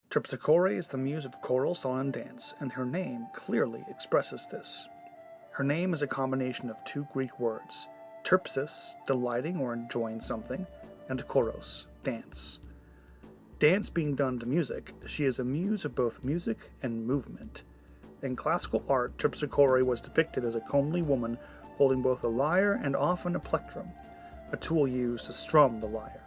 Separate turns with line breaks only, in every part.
Terpsichore is the muse of choral song and dance, and her name clearly expresses this. Her name is a combination of two Greek words, terpsis, delighting or enjoying something, and choros, dance. Dance being done to music, she is a muse of both music and movement. In classical art, Terpsichore was depicted as a comely woman holding both a lyre and often a plectrum, a tool used to strum the lyre.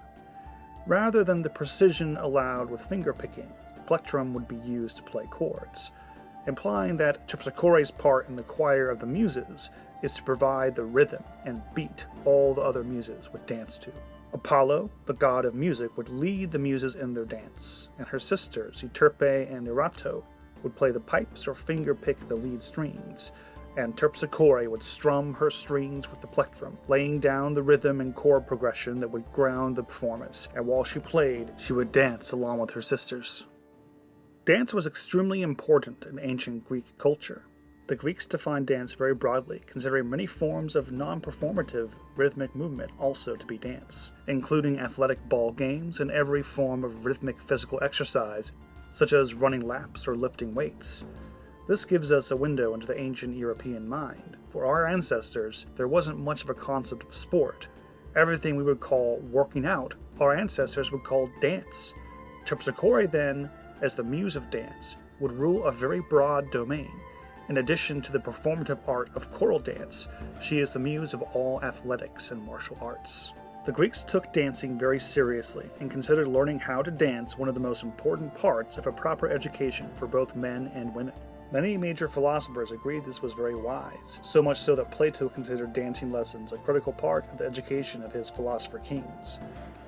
Rather than the precision allowed with finger-picking, the plectrum would be used to play chords, implying that Terpsichore's part in the choir of the Muses is to provide the rhythm and beat all the other muses would dance to. Apollo, the god of music, would lead the muses in their dance, and her sisters, Euterpe and Erato, would play the pipes or finger-pick the lead strings, and Terpsichore would strum her strings with the plectrum, laying down the rhythm and chord progression that would ground the performance, and while she played, she would dance along with her sisters. Dance was extremely important in ancient Greek culture. The Greeks defined dance very broadly, considering many forms of non-performative rhythmic movement also to be dance, including athletic ball games and every form of rhythmic physical exercise, such as running laps or lifting weights. This gives us a window into the ancient European mind. For our ancestors, there wasn't much of a concept of sport. Everything we would call working out, our ancestors would call dance. Terpsichore, then, as the muse of dance, would rule a very broad domain. In addition to the performative art of choral dance, she is the muse of all athletics and martial arts. The Greeks took dancing very seriously and considered learning how to dance one of the most important parts of a proper education for both men and women. Many major philosophers agreed this was very wise, so much so that Plato considered dancing lessons a critical part of the education of his philosopher kings.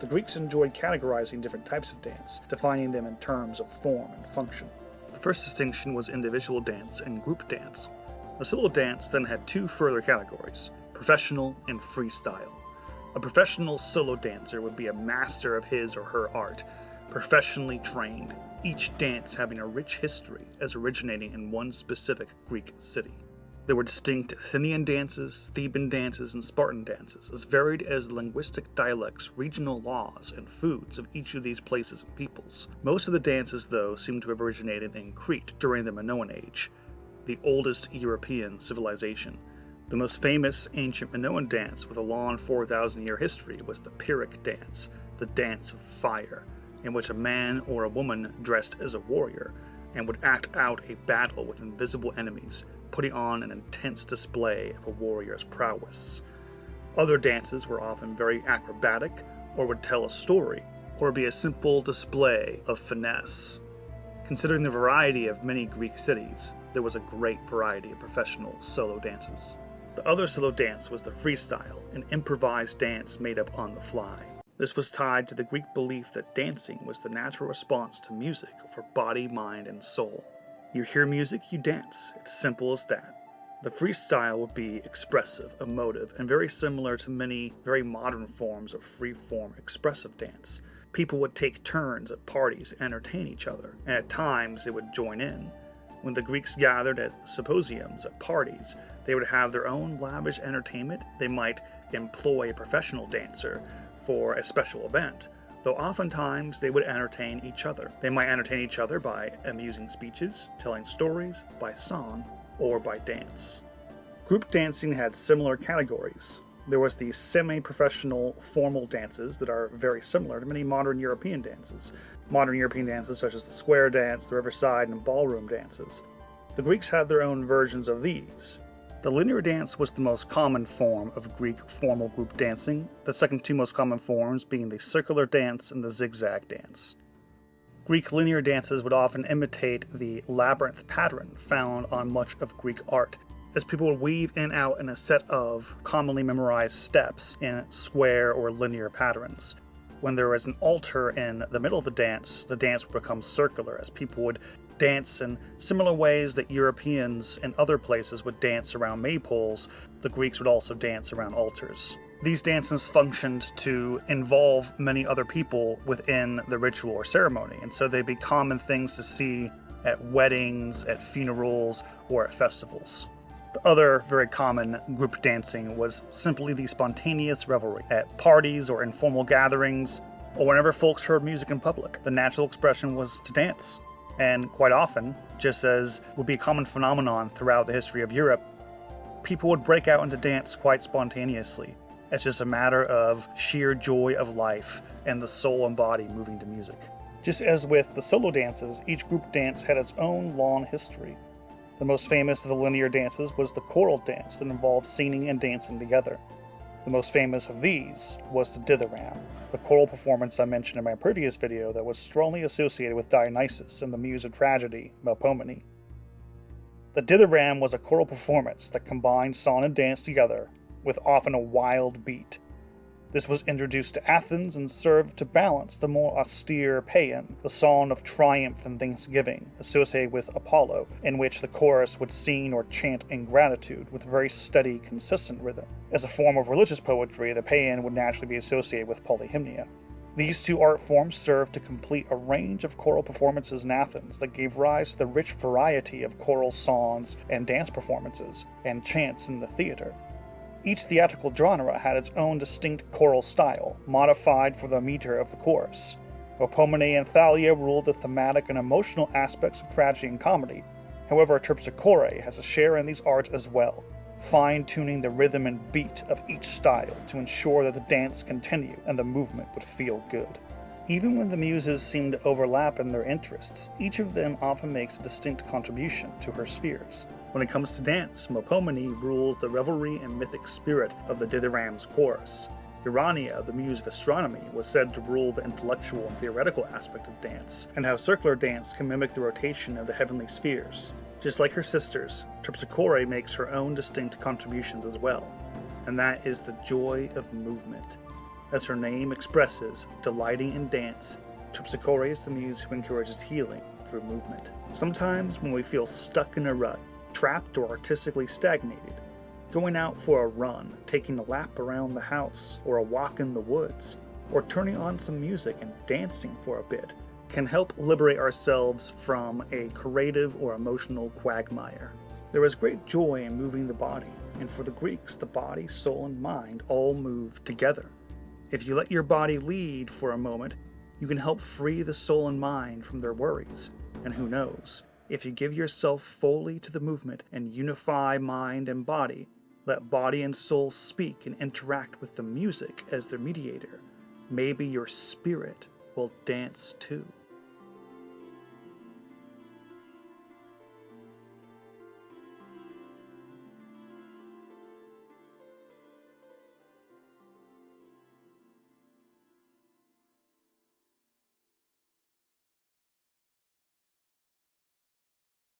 The Greeks enjoyed categorizing different types of dance, defining them in terms of form and function. The first distinction was individual dance and group dance. A solo dance then had two further categories, professional and freestyle. A professional solo dancer would be a master of his or her art, professionally trained, each dance having a rich history as originating in one specific Greek city. There were distinct Athenian dances, Theban dances, and Spartan dances, as varied as the linguistic dialects, regional laws, and foods of each of these places and peoples. Most of the dances, though, seem to have originated in Crete during the Minoan Age, the oldest European civilization. The most famous ancient Minoan dance with a long 4,000-year history was the Pyrrhic dance, the dance of fire, in which a man or a woman dressed as a warrior and would act out a battle with invisible enemies, putting on an intense display of a warrior's prowess. Other dances were often very acrobatic, or would tell a story, or be a simple display of finesse. Considering the variety of many Greek cities, there was a great variety of professional solo dances. The other solo dance was the freestyle, an improvised dance made up on the fly. This was tied to the Greek belief that dancing was the natural response to music for body, mind, and soul. You hear music, you dance. It's simple as that. The freestyle would be expressive, emotive, and very similar to many very modern forms of free-form expressive dance. People would take turns at parties to entertain each other, and at times they would join in. When the Greeks gathered at symposiums, at parties, they would have their own lavish entertainment. They might employ a professional dancer for a special event, though oftentimes they would entertain each other. They might entertain each other by amusing speeches, telling stories, by song, or by dance. Group dancing had similar categories. There was the semi-professional formal dances that are very similar to many modern European dances. Modern European dances such as the square dance, the riverside, and ballroom dances. The Greeks had their own versions of these. The linear dance was the most common form of Greek formal group dancing, the second two most common forms being the circular dance and the zigzag dance. Greek linear dances would often imitate the labyrinth pattern found on much of Greek art, as people would weave in and out in a set of commonly memorized steps in square or linear patterns. When there was an altar in the middle of the dance would become circular, as people would dance in similar ways that Europeans and other places would dance around maypoles. The Greeks would also dance around altars. These dances functioned to involve many other people within the ritual or ceremony, and so they'd be common things to see at weddings, at funerals, or at festivals. The other very common group dancing was simply the spontaneous revelry at parties or informal gatherings, or whenever folks heard music in public. The natural expression was to dance. And quite often, just as would be a common phenomenon throughout the history of Europe, people would break out into dance quite spontaneously. It's just a matter of sheer joy of life and the soul and body moving to music. Just as with the solo dances, each group dance had its own long history. The most famous of the linear dances was the choral dance that involved singing and dancing together. The most famous of these was the dithyramb, the choral performance I mentioned in my previous video that was strongly associated with Dionysus and the Muse of Tragedy, Melpomene. The dithyramb was a choral performance that combined song and dance together, with often a wild beat. This was introduced to Athens and served to balance the more austere paean, the song of triumph and thanksgiving, associated with Apollo, in which the chorus would sing or chant in gratitude with very steady, consistent rhythm. As a form of religious poetry, the paean would naturally be associated with Polyhymnia. These two art forms served to complete a range of choral performances in Athens that gave rise to the rich variety of choral songs and dance performances, and chants in the theater. Each theatrical genre had its own distinct choral style, modified for the meter of the chorus. Melpomene and Thalia ruled the thematic and emotional aspects of tragedy and comedy. However, Terpsichore has a share in these arts as well, fine-tuning the rhythm and beat of each style to ensure that the dance continued and the movement would feel good. Even when the muses seem to overlap in their interests, each of them often makes a distinct contribution to her spheres. When it comes to dance, Melpomene rules the revelry and mythic spirit of the dithyramb's chorus. Urania, the muse of astronomy, was said to rule the intellectual and theoretical aspect of dance, and how circular dance can mimic the rotation of the heavenly spheres. Just like her sisters, Terpsichore makes her own distinct contributions as well, and that is the joy of movement. As her name expresses, delighting in dance, Terpsichore is the muse who encourages healing through movement. Sometimes when we feel stuck in a rut, trapped or artistically stagnated, going out for a run, taking a lap around the house, or a walk in the woods, or turning on some music and dancing for a bit, can help liberate ourselves from a creative or emotional quagmire. There is great joy in moving the body, and for the Greeks, the body, soul, and mind all move together. If you let your body lead for a moment, you can help free the soul and mind from their worries, and who knows, if you give yourself fully to the movement and unify mind and body, let body and soul speak and interact with the music as their mediator, maybe your spirit will dance too.